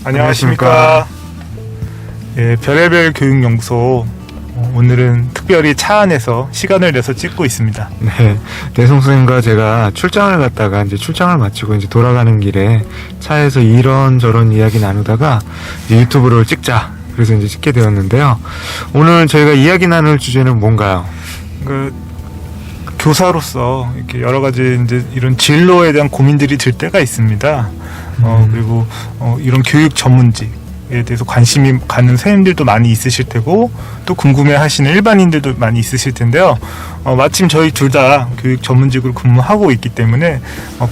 안녕하십니까. 예, 별의별 교육연구소. 오늘은 특별히 차 안에서 시간을 내서 찍고 있습니다. 네, 대성 선생님과 제가 출장을 갔다가 이제 출장을 마치고 이제 돌아가는 길에 차에서 이런저런 이야기 나누다가 이제 유튜브를 찍자. 그래서 이제 찍게 되었는데요. 오늘 저희가 이야기 나눌 주제는 뭔가요? 교사로서 이렇게 여러 가지 이제 이런 진로에 대한 고민들이 들 때가 있습니다. 그리고 이런 교육 전문직에 대해서 관심이 가는 선생님들도 많이 있으실 테고, 또 궁금해하시는 일반인들도 많이 있으실 텐데요. 마침 저희 둘 다 교육 전문직으로 근무하고 있기 때문에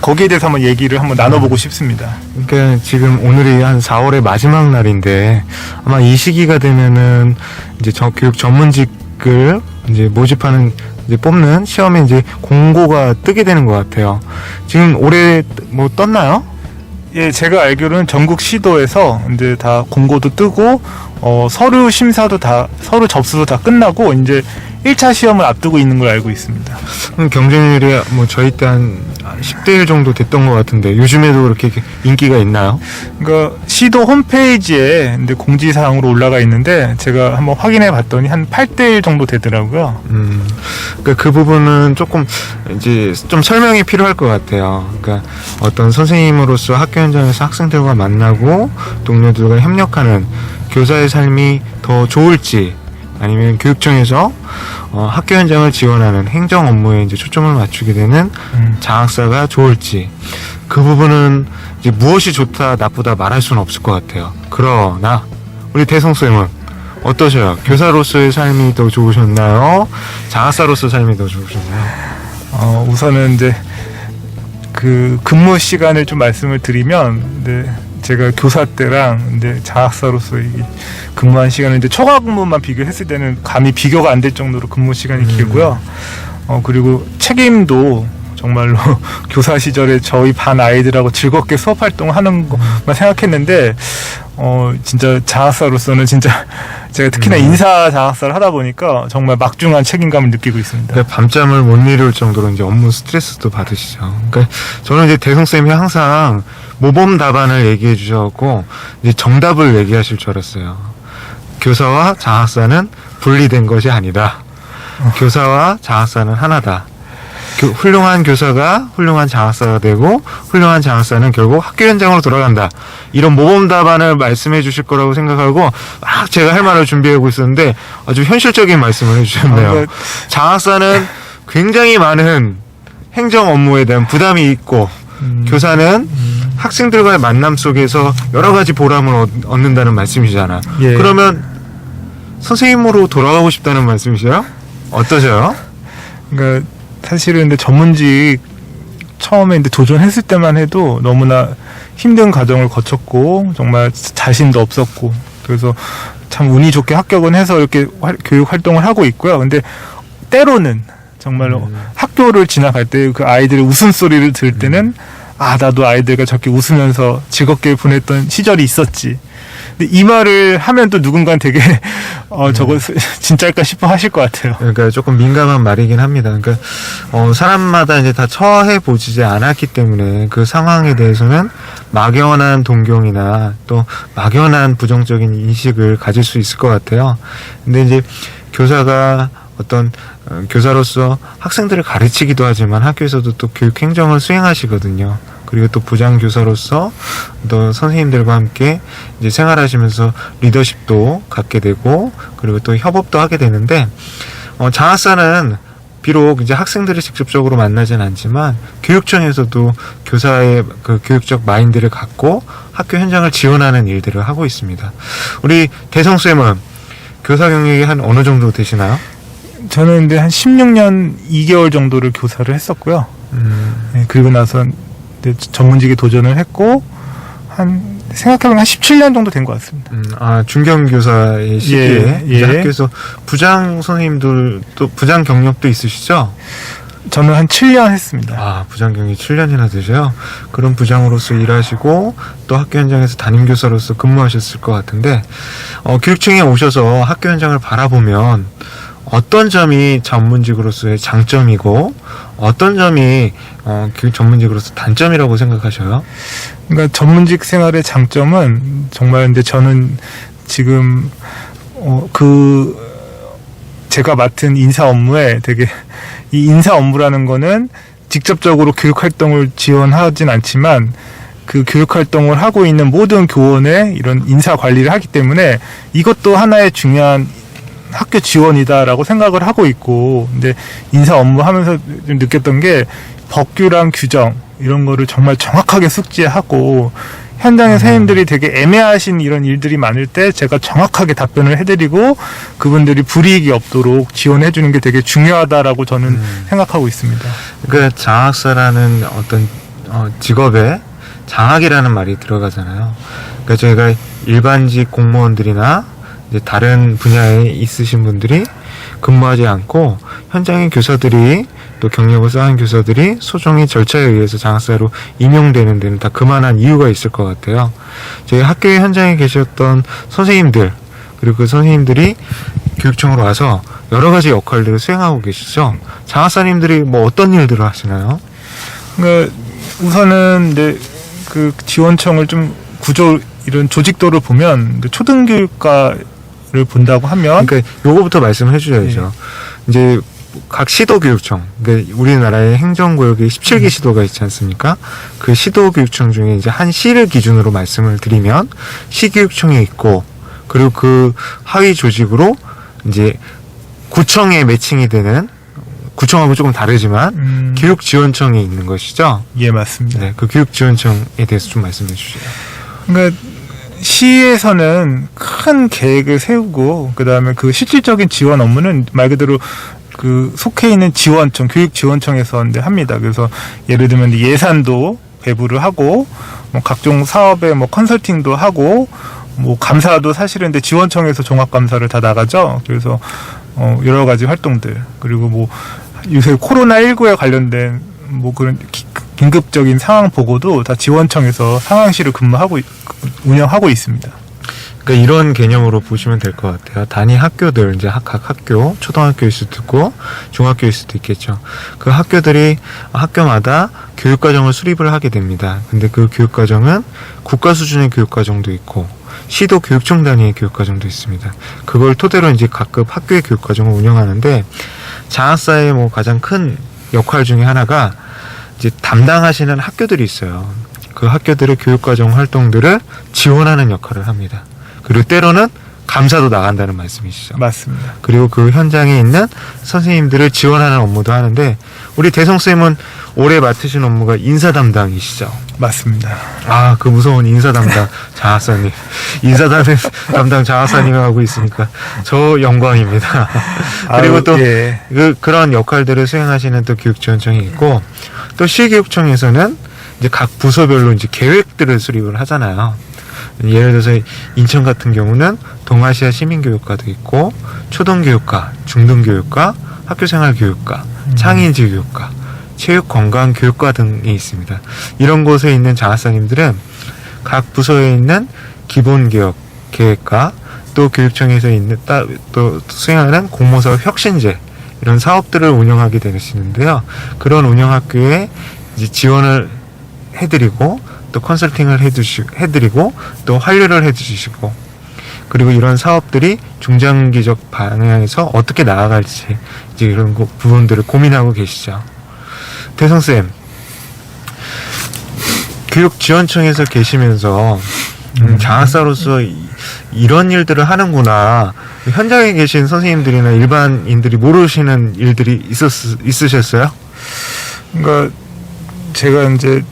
거기에 대해서 한번 얘기를 한번 나눠보고 싶습니다. 그러니까 지금 오늘이 한 4월의 마지막 날인데 아마 이 시기가 되면은 이제 교육 전문직을 이제 모집하는 이제 뽑는 시험에 이제 공고가 뜨게 되는 것 같아요. 지금 올해 뭐 떴나요? 예, 제가 알기로는 전국 시도에서 이제 다 공고도 뜨고, 서류 심사도 서류 접수도 다 끝나고, 이제 1차 시험을 앞두고 있는 걸 알고 있습니다. 경쟁률이 뭐 저희 때 한 10대 1 정도 됐던 것 같은데 요즘에도 그렇게 인기가 있나요? 그러니까 시도 홈페이지에 이제 공지사항으로 올라가 있는데, 제가 한번 확인해 봤더니 한 8대 1 정도 되더라고요. 그러니까 그 부분은 조금 이제 좀 설명이 필요할 것 같아요. 그러니까 어떤 선생님으로서 학교 현장에서 학생들과 만나고 동료들과 협력하는 교사의 삶이 더 좋을지, 아니면 교육청에서 학교 현장을 지원하는 행정 업무에 이제 초점을 맞추게 되는 장학사가 좋을지, 그 부분은 이제 무엇이 좋다 나쁘다 말할 수는 없을 것 같아요. 그러나 우리 대성쌤은 어떠셔요? 교사로서의 삶이 더 좋으셨나요? 장학사로서 삶이 더 좋으셨나요? 우선은 이제 그 근무 시간을 좀 말씀을 드리면, 제가 교사 때랑 이제 장학사로서 근무한 시간은 이제 초과 근무만 비교했을 때는 감히 비교가 안 될 정도로 근무 시간이 길고요. 그리고 책임도 정말로 교사 시절에 저희 반 아이들하고 즐겁게 수업 활동하는 것만 생각했는데, 진짜 장학사로서는 진짜 제가 특히나 인사 장학사를 하다 보니까 정말 막중한 책임감을 느끼고 있습니다. 그러니까 밤잠을 못 이룰 정도로 이제 업무 스트레스도 받으시죠. 그러니까 저는 이제 대성쌤이 항상 모범 답안을 얘기해 주셔갖고 이제 정답을 얘기하실 줄 알았어요. 교사와 장학사는 분리된 것이 아니다. 교사와 장학사는 하나다. 훌륭한 교사가 훌륭한 장학사가 되고, 훌륭한 장학사는 결국 학교 현장으로 돌아간다. 이런 모범 답안을 말씀해 주실 거라고 생각하고 막 제가 할 말을 준비하고 있었는데 아주 현실적인 말씀을 해주셨네요. 장학사는 굉장히 많은 행정 업무에 대한 부담이 있고, 교사는 학생들과의 만남 속에서 여러 가지 보람을 얻는다는 말씀이잖아. 예. 그러면 선생님으로 돌아가고 싶다는 말씀이세요? 어떠세요? 그러니까 사실은 근데 전문직 처음에 이제 도전했을 때만 해도 너무나 힘든 과정을 거쳤고, 정말 자신도 없었고, 그래서 참 운이 좋게 합격은 해서 이렇게 교육 활동을 하고 있고요. 근데 때로는 정말로 학교를 지나갈 때 그 아이들의 웃음소리를 들을 때는 나도 아이들과 저렇게 웃으면서 즐겁게 보냈던 시절이 있었지. 근데 이 말을 하면 또 누군가는 되게 저거 진짜일까 싶어 하실 것 같아요. 그러니까 조금 민감한 말이긴 합니다. 그러니까 사람마다 이제 다 처해 보지 않았기 때문에 그 상황에 대해서는 막연한 동경이나 또 막연한 부정적인 인식을 가질 수 있을 것 같아요. 근데 이제 교사가 어떤 교사로서 학생들을 가르치기도 하지만 학교에서도 또 교육 행정을 수행하시거든요. 그리고 또 부장교사로서 또 선생님들과 함께 이제 생활하시면서 리더십도 갖게 되고, 그리고 또 협업도 하게 되는데, 장학사는 비록 이제 학생들을 직접적으로 만나진 않지만 교육청에서도 교사의 그 교육적 마인드를 갖고 학교 현장을 지원하는 일들을 하고 있습니다. 우리 대성쌤은 교사 경력이 한 어느 정도 되시나요? 저는 근데 한 16년 2개월 정도를 교사를 했었고요. 그리고 나서 전문직에 도전을 했고, 생각해보면 한 17년 정도 된 것 같습니다. 중견교사의 시기에 예. 학교에서 부장 선생님들도 부장 경력도 있으시죠? 저는 한 7년 했습니다. 부장 경력이 7년이나 되세요? 그런 부장으로서 일하시고 또 학교 현장에서 담임교사로서 근무하셨을 것 같은데, 교육청에 오셔서 학교 현장을 바라보면 어떤 점이 전문직으로서의 장점이고 어떤 점이 그 전문직으로서 단점이라고 생각하셔요? 그러니까 전문직 생활의 장점은 정말 근데 저는 지금 제가 맡은 인사 업무에 되게 이 인사 업무라는 거는 직접적으로 교육 활동을 지원하진 않지만 그 교육 활동을 하고 있는 모든 교원의 이런 인사 관리를 하기 때문에 이것도 하나의 중요한 학교 지원이다라고 생각을 하고 있고, 근데 인사 업무 하면서 좀 느꼈던 게 법규랑 규정 이런 거를 정말 정확하게 숙지하고 현장의 선생님들이 되게 애매하신 이런 일들이 많을 때 제가 정확하게 답변을 해드리고 그분들이 불이익이 없도록 지원해주는 게 되게 중요하다라고 저는 생각하고 있습니다. 그 장학사라는 어떤 직업에 장학이라는 말이 들어가잖아요. 그러니까 저희가 일반직 공무원들이나 이제 다른 분야에 있으신 분들이 근무하지 않고 현장의 교사들이 또 경력을 쌓은 교사들이 소정의 절차에 의해서 장학사로 임용되는 데는 다 그만한 이유가 있을 것 같아요. 저희 학교의 현장에 계셨던 선생님들 그리고 그 선생님들이 교육청으로 와서 여러 가지 역할들을 수행하고 계시죠. 장학사님들이 뭐 어떤 일들을 하시나요? 그러니까 우선은 이제 그 지원청을 좀 구조 이런 조직도를 보면 초등교육과를 본다고 하면 그러니까 요거부터 말씀을 해주셔야죠. 이제 각 시도교육청, 그러니까 우리나라의 행정구역에 17개 시도가 있지 않습니까? 그 시도교육청 중에 이제 한 시를 기준으로 말씀을 드리면 시교육청이 있고, 그리고 그 하위 조직으로 이제 구청에 매칭이 되는, 구청하고 조금 다르지만 교육지원청이 있는 것이죠. 예, 맞습니다. 네, 그 교육지원청에 대해서 좀 말씀해 주세요. 그러니까 시에서는 큰 계획을 세우고 그다음에 그 실질적인 지원 업무는 말 그대로 그 속해 있는 지원청, 교육지원청에서 이제 합니다. 그래서 예를 들면 예산도 배부를 하고 뭐 각종 사업에 뭐 컨설팅도 하고 뭐 감사도 사실은 근데 지원청에서 종합감사를 다 나가죠. 그래서 여러 가지 활동들 그리고 뭐 요새 코로나19에 관련된 뭐 그런 긴급적인 상황 보고도 다 지원청에서 상황실을 운영하고 있습니다. 그러니까 이런 개념으로 보시면 될 것 같아요. 단위 학교들, 이제 각 학교, 초등학교일 수도 있고, 중학교일 수도 있겠죠. 그 학교들이 학교마다 교육과정을 수립을 하게 됩니다. 근데 그 교육과정은 국가 수준의 교육과정도 있고, 시도 교육청 단위의 교육과정도 있습니다. 그걸 토대로 이제 각급 학교의 교육과정을 운영하는데, 장학사의 뭐 가장 큰 역할 중에 하나가 이제 담당하시는 학교들이 있어요. 그 학교들의 교육과정 활동들을 지원하는 역할을 합니다. 그리고 때로는 감사도 나간다는 말씀이시죠. 맞습니다. 그리고 그 현장에 있는 선생님들을 지원하는 업무도 하는데 우리 대성쌤은 올해 맡으신 업무가 인사 담당이시죠. 맞습니다. 아, 그 무서운 인사 담당 장학사님. 인사 담당 장학사님이 하고 있으니까 저 영광입니다. 그리고 또 예. 그런 역할들을 수행하시는 또 교육지원청이 있고 또 시교육청에서는 이제 각 부서별로 이제 계획들을 수립을 하잖아요. 예를 들어서 인천 같은 경우는 동아시아 시민교육과도 있고 초등교육과, 중등교육과, 학교생활교육과, 창의인지교육과, 체육건강교육과 등이 있습니다. 이런 곳에 있는 장학사님들은 각 부서에 있는 기본교육 계획과 또 교육청에서 있는 또 수행하는 공모사업 혁신제 이런 사업들을 운영하게 되시는데요. 그런 운영학교에 이제 지원을 해드리고 또 컨설팅을 해드리고 또 환류를 해주시고 그리고 이런 사업들이 중장기적 방향에서 어떻게 나아갈지 이제 이런 부분들을 고민하고 계시죠. 대성쌤, 교육지원청에서 계시면서 장학사로서 이런 일들을 하는구나. 현장에 계신 선생님들이나 일반인들이 모르시는 일들이 있으셨어요? 그러니까 제가 이제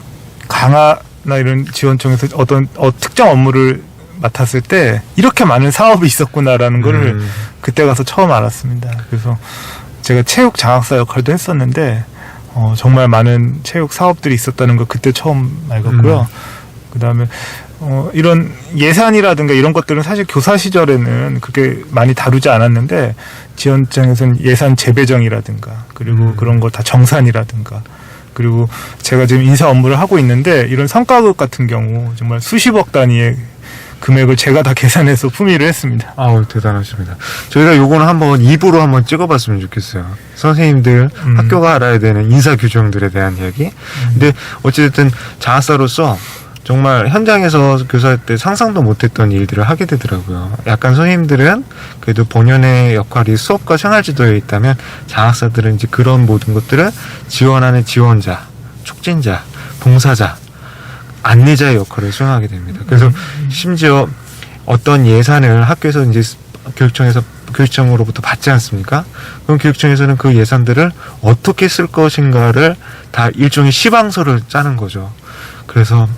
강화나 이런 지원청에서 어떤 특정 업무를 맡았을 때 이렇게 많은 사업이 있었구나라는 거를 그때 가서 처음 알았습니다. 그래서 제가 체육 장학사 역할도 했었는데 정말 많은 체육 사업들이 있었다는 걸 그때 처음 알았고요. 그다음에 이런 예산이라든가 이런 것들은 사실 교사 시절에는 그렇게 많이 다루지 않았는데 지원청에서는 예산 재배정이라든가 그리고 그런 거 다 정산이라든가 그리고 제가 지금 인사 업무를 하고 있는데 이런 성과급 같은 경우 정말 수십억 단위의 금액을 제가 다 계산해서 품위를 했습니다. 아우, 대단하십니다. 저희가 요거는 한번 입으로 한번 찍어봤으면 좋겠어요. 선생님들, 학교가 알아야 되는 인사 규정들에 대한 이야기. 근데 어찌됐든 장학사로서 정말 현장에서 교사할 때 상상도 못했던 일들을 하게 되더라고요. 약간 선생님들은 그래도 본연의 역할이 수업과 생활지도에 있다면 장학사들은 이제 그런 모든 것들을 지원하는 지원자, 촉진자, 봉사자, 안내자의 역할을 수행하게 됩니다. 그래서 심지어 어떤 예산을 학교에서 이제 교육청으로부터 받지 않습니까? 그럼 교육청에서는 그 예산들을 어떻게 쓸 것인가를 다 일종의 시방서를 짜는 거죠. 그래서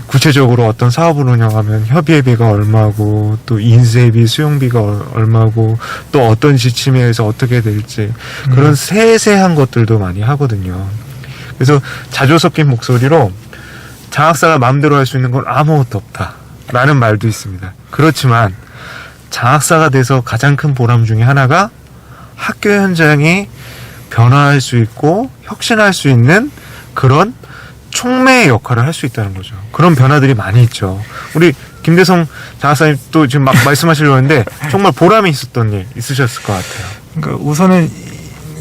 구체적으로 어떤 사업을 운영하면 협의회비가 얼마고 또 인쇄비, 수용비가 얼마고 또 어떤 지침에 의해서 어떻게 될지 그런 세세한 것들도 많이 하거든요. 그래서 자주 섞인 목소리로 장학사가 마음대로 할 수 있는 건 아무것도 없다 라는 말도 있습니다. 그렇지만 장학사가 돼서 가장 큰 보람 중에 하나가 학교 현장이 변화할 수 있고 혁신할 수 있는 그런 촉매의 역할을 할 수 있다는 거죠. 그런 변화들이 많이 있죠. 우리 김대성 장학사님 또 지금 막 말씀하시려고 했는데 정말 보람이 있었던 일 있으셨을 것 같아요. 그러니까 우선은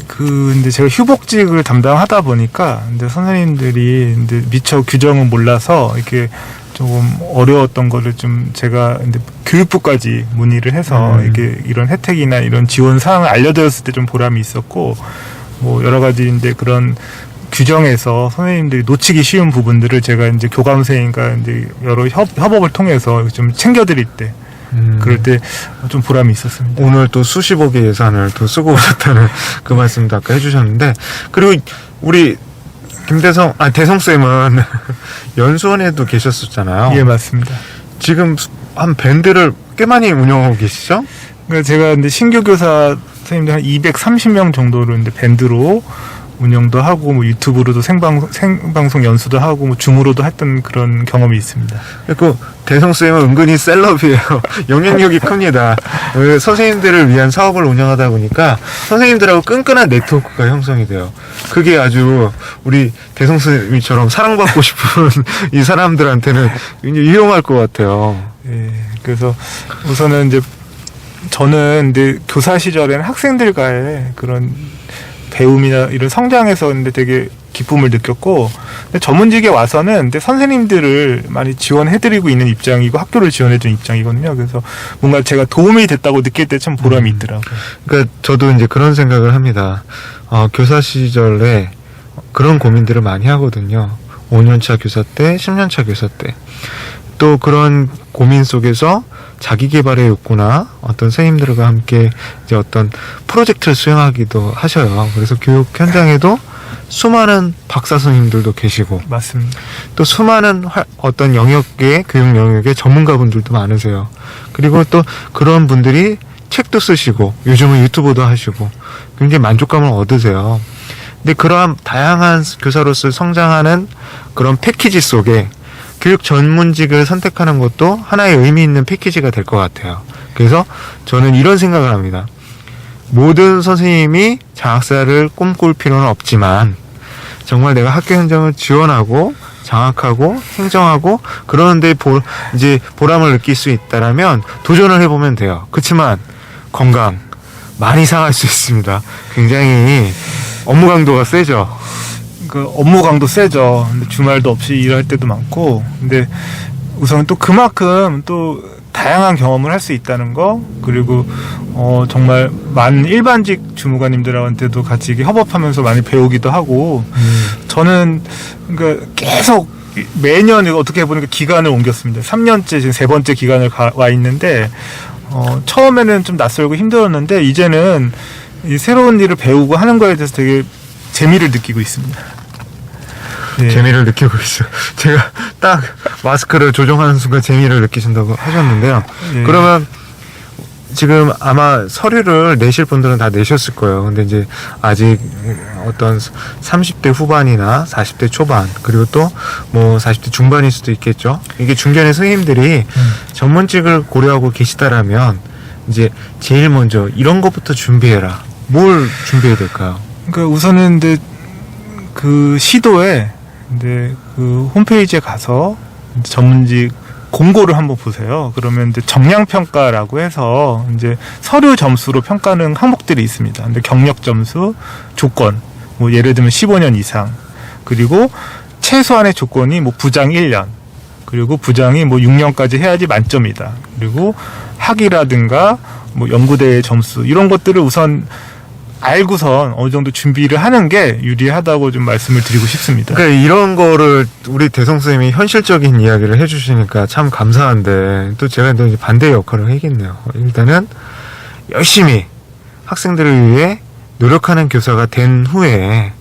근데 제가 휴복직을 담당하다 보니까 근데 선생님들이 근데 미처 규정을 몰라서 이렇게 조금 어려웠던 거를 좀 제가 근데 교육부까지 문의를 해서 이게 이런 혜택이나 이런 지원 사항을 알려드렸을 때 좀 보람이 있었고 뭐 여러 가지인데 그런 규정에서 선생님들이 놓치기 쉬운 부분들을 제가 이제 교감생인가 이제 여러 협업을 통해서 좀 챙겨드릴 때 그럴 때 좀 보람이 있었습니다. 오늘 또 수십억의 예산을 또 쓰고 오셨다는 그 말씀도 아까 해주셨는데 그리고 우리 대성쌤은 연수원에도 계셨었잖아요. 예, 맞습니다. 지금 한 밴드를 꽤 많이 운영하고 계시죠? 그러니까 제가 근데 신규 교사 선생님들 한 230명 정도로 이제 밴드로 운영도 하고 뭐 유튜브로도 생방송 연수도 하고 뭐 줌으로도 했던 그런 경험이 있습니다. 그 대성쌤은 은근히 셀럽이에요. 영향력이 큽니다. 선생님들을 위한 사업을 운영하다 보니까 선생님들하고 끈끈한 네트워크가 형성이 돼요. 그게 아주 우리 대성쌤이처럼 사랑받고 싶은 이 사람들한테는 굉장히 유용할 것 같아요. 예, 그래서 우선은 이제 저는 이제 교사 시절에는 학생들과의 그런 배움이나 이런 성장에서 근데 되게 기쁨을 느꼈고 근데 전문직에 와서는 근데 선생님들을 많이 지원해드리고 있는 입장이고 학교를 지원해준 입장이거든요. 그래서 뭔가 제가 도움이 됐다고 느낄 때 참 보람이 있더라고요. 그러니까 저도 이제 그런 생각을 합니다. 교사 시절에 그런 고민들을 많이 하거든요. 5년차 교사 때, 10년차 교사 때. 또 그런 고민 속에서 자기 개발의 욕구나 어떤 선생님들과 함께 이제 어떤 프로젝트를 수행하기도 하셔요. 그래서 교육 현장에도 수많은 박사 선생님들도 계시고 맞습니다. 또 수많은 어떤 영역의 교육 영역의 전문가분들도 많으세요. 그리고 또 그런 분들이 책도 쓰시고 요즘은 유튜브도 하시고 굉장히 만족감을 얻으세요. 근데 그러한 다양한 교사로서 성장하는 그런 패키지 속에 교육 전문직을 선택하는 것도 하나의 의미 있는 패키지가 될 것 같아요. 그래서 저는 이런 생각을 합니다. 모든 선생님이 장학사를 꿈꿀 필요는 없지만 정말 내가 학교 현장을 지원하고 장학하고 행정하고 그러는데 이제 보람을 느낄 수 있다라면 도전을 해보면 돼요. 그렇지만 건강 많이 상할 수 있습니다. 굉장히 업무 강도가 세죠. 그 업무 강도 세죠. 근데 주말도 없이 일할 때도 많고, 근데 우선 또 그만큼 또 다양한 경험을 할 수 있다는 거, 그리고 정말 많은 일반직 주무관님들한테도 같이 이렇게 협업하면서 많이 배우기도 하고, 저는 그러니까 계속 매년 어떻게 보니까 기간을 옮겼습니다. 3년째 지금 3번째 기간을 와 있는데, 처음에는 좀 낯설고 힘들었는데 이제는 이 새로운 일을 배우고 하는 거에 대해서 되게 재미를 느끼고 있습니다. 네. 재미를 느끼고 있어요. 제가 딱 마스크를 조정하는 순간 재미를 느끼신다고 하셨는데요. 네. 그러면 지금 아마 서류를 내실 분들은 다 내셨을 거예요. 근데 이제 아직 어떤 30대 후반이나 40대 초반 그리고 또 뭐 40대 중반일 수도 있겠죠. 이게 중견의 선생님들이 전문직을 고려하고 계시다라면 이제 제일 먼저 이런 것부터 준비해라. 뭘 준비해야 될까요? 그러니까 우선은 근데 그 시도에 근데 그 홈페이지에 가서 전문직 공고를 한번 보세요. 그러면 이제 정량 평가라고 해서 이제 서류 점수로 평가하는 항목들이 있습니다. 근데 경력 점수, 조건, 뭐 예를 들면 15년 이상, 그리고 최소한의 조건이 뭐 부장 1년, 그리고 부장이 뭐 6년까지 해야지 만점이다. 그리고 학위라든가 뭐 연구대회 점수 이런 것들을 우선 알고선 어느 정도 준비를 하는 게 유리하다고 좀 말씀을 드리고 싶습니다. 그러니까 이런 거를 우리 대성 선생님이 현실적인 이야기를 해주시니까 참 감사한데 또 제가 또 이제 반대의 역할을 하겠네요. 일단은 열심히 학생들을 위해 노력하는 교사가 된 후에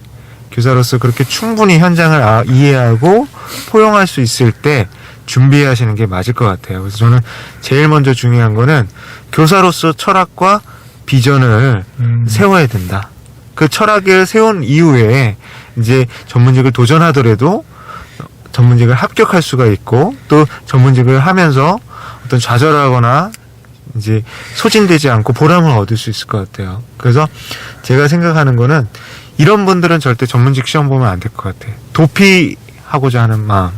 교사로서 그렇게 충분히 현장을 이해하고 포용할 수 있을 때 준비하시는 게 맞을 것 같아요. 그래서 저는 제일 먼저 중요한 거는 교사로서 철학과 비전을 세워야 된다. 그 철학을 세운 이후에 이제 전문직을 도전하더라도 전문직을 합격할 수가 있고 또 전문직을 하면서 어떤 좌절하거나 이제 소진되지 않고 보람을 얻을 수 있을 것 같아요. 그래서 제가 생각하는 거는 이런 분들은 절대 전문직 시험 보면 안 될 것 같아요. 도피하고자 하는 마음,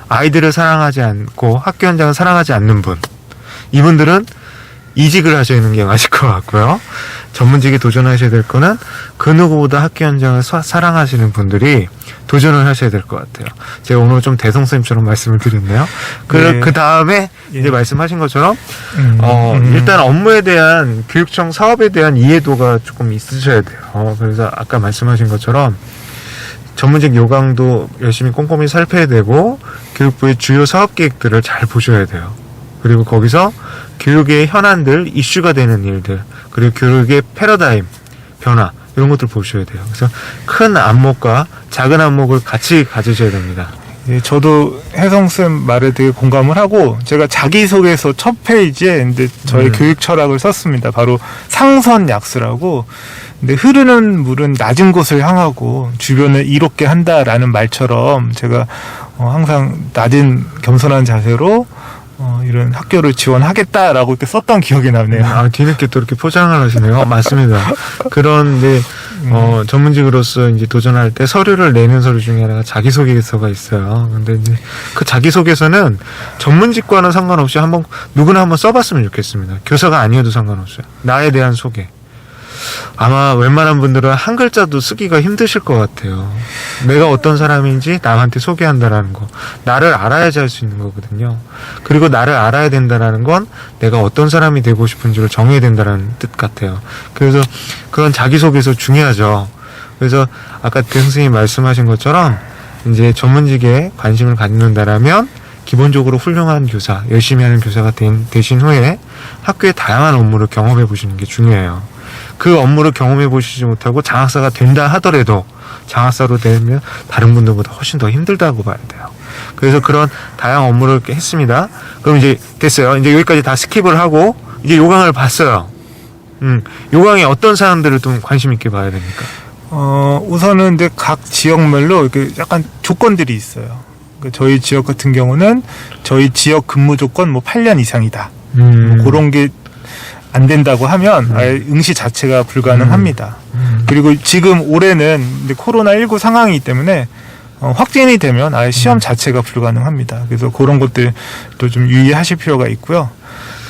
아이들을 사랑하지 않고 학교 현장을 사랑하지 않는 분, 이분들은 이직을 하셔야 하는 게 맞을 것 같고요. 전문직에 도전하셔야 될 거는 그 누구보다 학교 현장을 사랑하시는 분들이 도전을 하셔야 될 것 같아요. 제가 오늘 좀 대성쌤처럼 말씀을 드렸네요. 그 다음에 이제 말씀하신 것처럼 일단 업무에 대한 교육청 사업에 대한 이해도가 조금 있으셔야 돼요. 그래서 아까 말씀하신 것처럼 전문직 요강도 열심히 꼼꼼히 살펴야 되고 교육부의 주요 사업 계획들을 잘 보셔야 돼요. 그리고 거기서 교육의 현안들, 이슈가 되는 일들, 그리고 교육의 패러다임, 변화 이런 것들 보셔야 돼요. 그래서 큰 안목과 작은 안목을 같이 가지셔야 됩니다. 예, 저도 혜성쌤 말에 되게 공감을 하고 제가 자기소개서 첫 페이지에 근데 저의 교육 철학을 썼습니다. 바로 상선약수라고. 근데 흐르는 물은 낮은 곳을 향하고 주변을 이롭게 한다라는 말처럼 제가 항상 낮은 겸손한 자세로 이런 학교를 지원하겠다라고 이렇게 썼던 기억이 나네요. 뒤늦게 또 이렇게 포장을 하시네요. 맞습니다. 그런데 전문직으로서 이제 도전할 때 서류를 내는 서류 중에 하나가 자기소개서가 있어요. 근데 이제 그 자기소개서는 전문직과는 상관없이 누구나 한번 써봤으면 좋겠습니다. 교사가 아니어도 상관없어요. 나에 대한 소개. 아마 웬만한 분들은 한 글자도 쓰기가 힘드실 것 같아요. 내가 어떤 사람인지 남한테 소개한다라는 거. 나를 알아야지 할 수 있는 거거든요. 그리고 나를 알아야 된다라는 건 내가 어떤 사람이 되고 싶은지를 정해야 된다는 뜻 같아요. 그래서 그런 자기소개서 중요하죠. 그래서 아까 선생님이 말씀하신 것처럼 이제 전문직에 관심을 갖는다라면 기본적으로 훌륭한 교사, 열심히 하는 교사가 되신 후에 학교의 다양한 업무를 경험해 보시는 게 중요해요. 그 업무를 경험해 보시지 못하고 장학사가 된다 하더라도 장학사로 되면 다른 분들보다 훨씬 더 힘들다고 봐야 돼요. 그래서 그런 다양한 업무를 했습니다. 그럼 이제 됐어요. 이제 여기까지 다 스킵을 하고 이제 요강을 봤어요. 요강에 어떤 사람들을 좀 관심 있게 봐야 됩니까? 우선은 이제 각 지역별로 이렇게 약간 조건들이 있어요. 그러니까 저희 지역 같은 경우는 저희 지역 근무 조건 뭐 8년 이상이다. 뭐 그런 게 안 된다고 하면 아예 응시 자체가 불가능합니다. 그리고 지금 올해는 이제 코로나19 상황이기 때문에 확진이 되면 아예 시험 자체가 불가능합니다. 그래서 그런 것들도 좀 유의하실 필요가 있고요.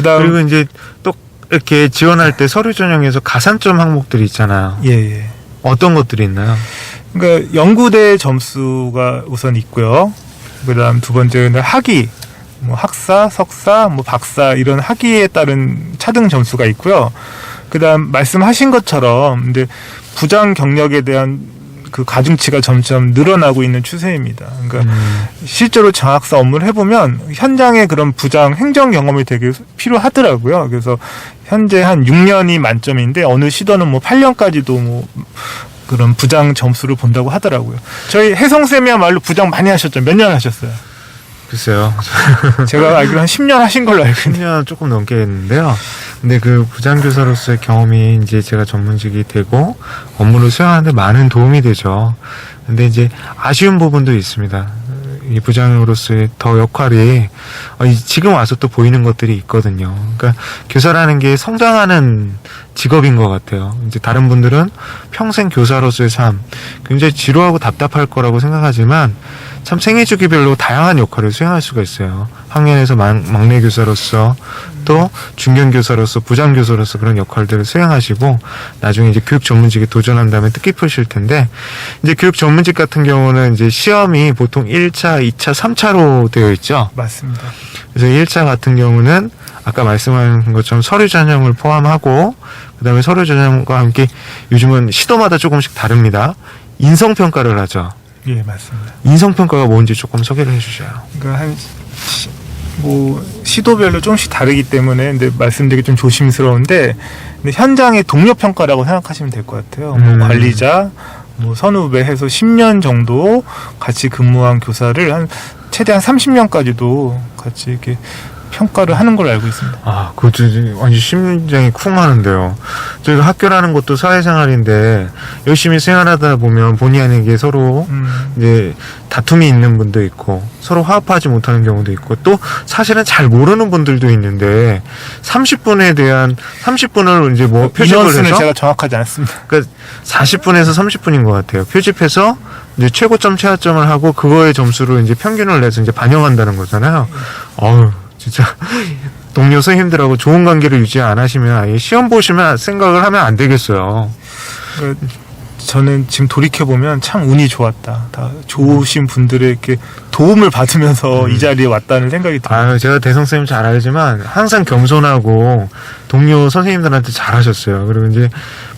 그리고 이제 또 이렇게 지원할 때 서류 전형에서 가산점 항목들이 있잖아요. 예. 어떤 것들이 있나요? 그러니까 연구대 점수가 우선 있고요. 그다음 두 번째는 학위, 뭐 학사, 석사, 뭐 박사 이런 학위에 따른 차등 점수가 있고요. 그다음 말씀하신 것처럼 이제 부장 경력에 대한 그 가중치가 점점 늘어나고 있는 추세입니다. 그러니까 실제로 장학사 업무를 해보면 현장에 그런 부장 행정 경험이 되게 필요하더라고요. 그래서 현재 한 6년이 만점인데 어느 시도는 뭐 8년까지도 뭐 그런 부장 점수를 본다고 하더라고요. 저희 혜성쌤이야말로 부장 많이 하셨죠? 몇 년 하셨어요? 글쎄요. 제가 알기로 한 10년 하신 걸로 알고 있는데. 10년 조금 넘게 했는데요. 근데 그 부장교사로서의 경험이 이제 제가 전문직이 되고 업무를 수행하는데 많은 도움이 되죠. 근데 이제 아쉬운 부분도 있습니다. 이 부장으로서의 더 역할이 지금 와서 또 보이는 것들이 있거든요. 그러니까 교사라는 게 성장하는 직업인 것 같아요. 이제 다른 분들은 평생 교사로서의 삶 굉장히 지루하고 답답할 거라고 생각하지만 참 생애 주기별로 다양한 역할을 수행할 수가 있어요. 학년에서 막내 교사로서 또 중견 교사로서 부장 교사로서 그런 역할들을 수행하시고 나중에 이제 교육 전문직에 도전한다면 뜻깊으실 텐데 이제 교육 전문직 같은 경우는 이제 시험이 보통 1차, 2차, 3차로 되어 있죠. 맞습니다. 그래서 1차 같은 경우는 아까 말씀하신 것처럼 서류 전형을 포함하고 그다음에 서류 전형과 함께 요즘은 시도마다 조금씩 다릅니다. 인성평가를 하죠. 예, 맞습니다. 인성평가가 뭔지 조금 소개를 해주셔요. 그러니까 시도별로 조금씩 다르기 때문에 근데 말씀드리기 좀 조심스러운데 근데 현장의 동료 평가라고 생각하시면 될 것 같아요. 뭐 관리자, 뭐 선후배 해서 10년 정도 같이 근무한 교사를 최대한 30년까지도 같이 이렇게 평가를 하는 걸로 알고 있습니다. 아, 그것도 완전 심장이 쿵 하는데요. 저희가 학교라는 것도 사회생활인데 열심히 생활하다 보면 본의 아니게 서로 이제 다툼이 있는 분도 있고 서로 화합하지 못하는 경우도 있고 또 사실은 잘 모르는 분들도 있는데 30분을 이제 뭐 표집을 인원수는 해서 제가 정확하지 않습니다. 그러니까 40분에서 30분인 것 같아요. 표집해서 이제 최고점, 최하점을 하고 그거의 점수로 이제 평균을 내서 이제 반영한다는 거잖아요. 어우, 진짜 동료 선생님들하고 좋은 관계를 유지 안 하시면 아예 시험 보시면 생각을 하면 안 되겠어요. 그러니까 저는 지금 돌이켜보면 참 운이 좋았다. 다 좋으신 분들의 이렇게 도움을 받으면서 이 자리에 왔다는 생각이 들어요. 아유, 제가 대성쌤 잘 알지만 항상 겸손하고 동료 선생님들한테 잘하셨어요. 그리고 이제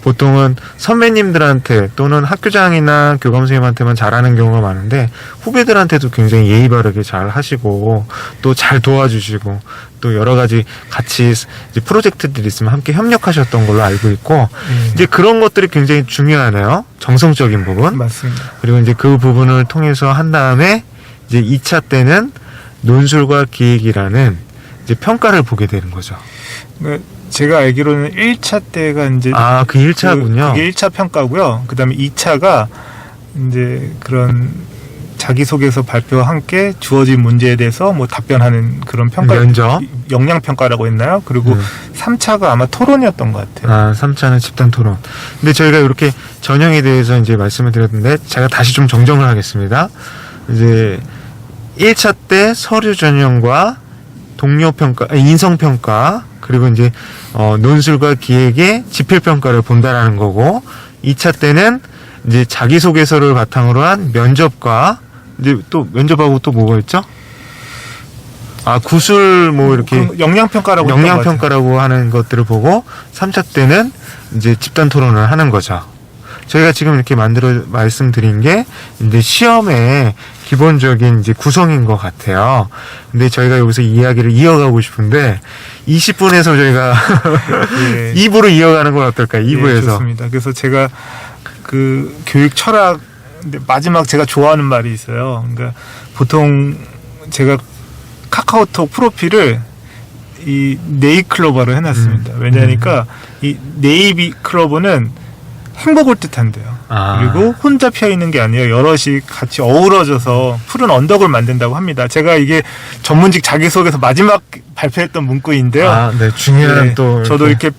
보통은 선배님들한테 또는 학교장이나 교감 선생님한테만 잘하는 경우가 많은데 후배들한테도 굉장히 예의 바르게 잘 하시고 또 잘 도와주시고 또 여러 가지 같이 이제 프로젝트들이 있으면 함께 협력하셨던 걸로 알고 있고 이제 그런 것들이 굉장히 중요하네요. 정성적인 부분. 맞습니다. 그리고 이제 그 부분을 통해서 한 다음에 이제 2차 때는 논술과 기획이라는 이제 평가를 보게 되는 거죠. 그러니까 제가 알기로는 1차 때가 이제 그 1차군요. 그게 1차 평가고요. 그다음에 2차가 이제 그런 자기소개서 발표와 함께 주어진 문제에 대해서 뭐 답변하는 그런 평가, 면접, 역량 평가라고 했나요? 그리고 3차가 아마 토론이었던 것 같아요. 3차는 집단 토론. 근데 저희가 이렇게 전형에 대해서 이제 말씀을 드렸는데 제가 다시 좀 정정을 하겠습니다. 이제 1차 때 서류 전형과 동료 평가, 인성 평가, 그리고 이제 논술과 기획의 지필 평가를 본다라는 거고 2차 때는 이제 자기소개서를 바탕으로 한 면접과 이제 또 면접하고 또 뭐가 있죠? 구술 뭐 이렇게 역량평가라고 하는 것들을 보고 3차 때는 이제 집단 토론을 하는 거죠. 저희가 지금 이렇게 말씀드린 게 이제 시험의 기본적인 이제 구성인 것 같아요. 근데 저희가 여기서 이야기를 이어가고 싶은데 20분에서 저희가 예. 2부로 이어가는 건 어떨까요? 2부에서. 예, 좋습니다. 그래서 제가 그 교육 철학 근데 마지막 제가 좋아하는 말이 있어요. 그러니까 보통 제가 카카오톡 프로필을 이 네이클로버로 해놨습니다. 왜냐하니까 이 네이클로버는 행복을 뜻한대요. 그리고 혼자 피어 있는 게 아니에요. 여럿이 같이 어우러져서 푸른 언덕을 만든다고 합니다. 제가 이게 전문직 자기소개서 마지막 발표했던 문구인데요. 네, 중요한 네, 또 저도 이렇게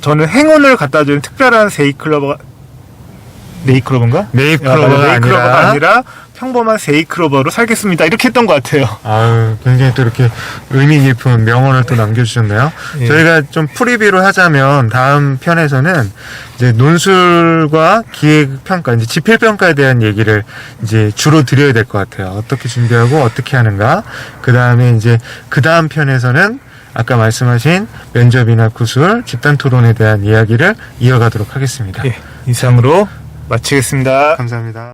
저는 행운을 갖다 주는 특별한 네이클로버가 네이클로버가 아니라 평범한 세이클로버로 살겠습니다. 이렇게 했던 것 같아요. 굉장히 또 이렇게 의미 깊은 명언을 또 남겨주셨네요. 예. 저희가 좀 프리뷰를 하자면 다음 편에서는 이제 논술과 기획 평가, 이제 지필 평가에 대한 얘기를 이제 주로 드려야 될 것 같아요. 어떻게 준비하고 어떻게 하는가. 그 다음에 이제 그 다음 편에서는 아까 말씀하신 면접이나 구술, 집단 토론에 대한 이야기를 이어가도록 하겠습니다. 예, 이상으로 마치겠습니다. 감사합니다.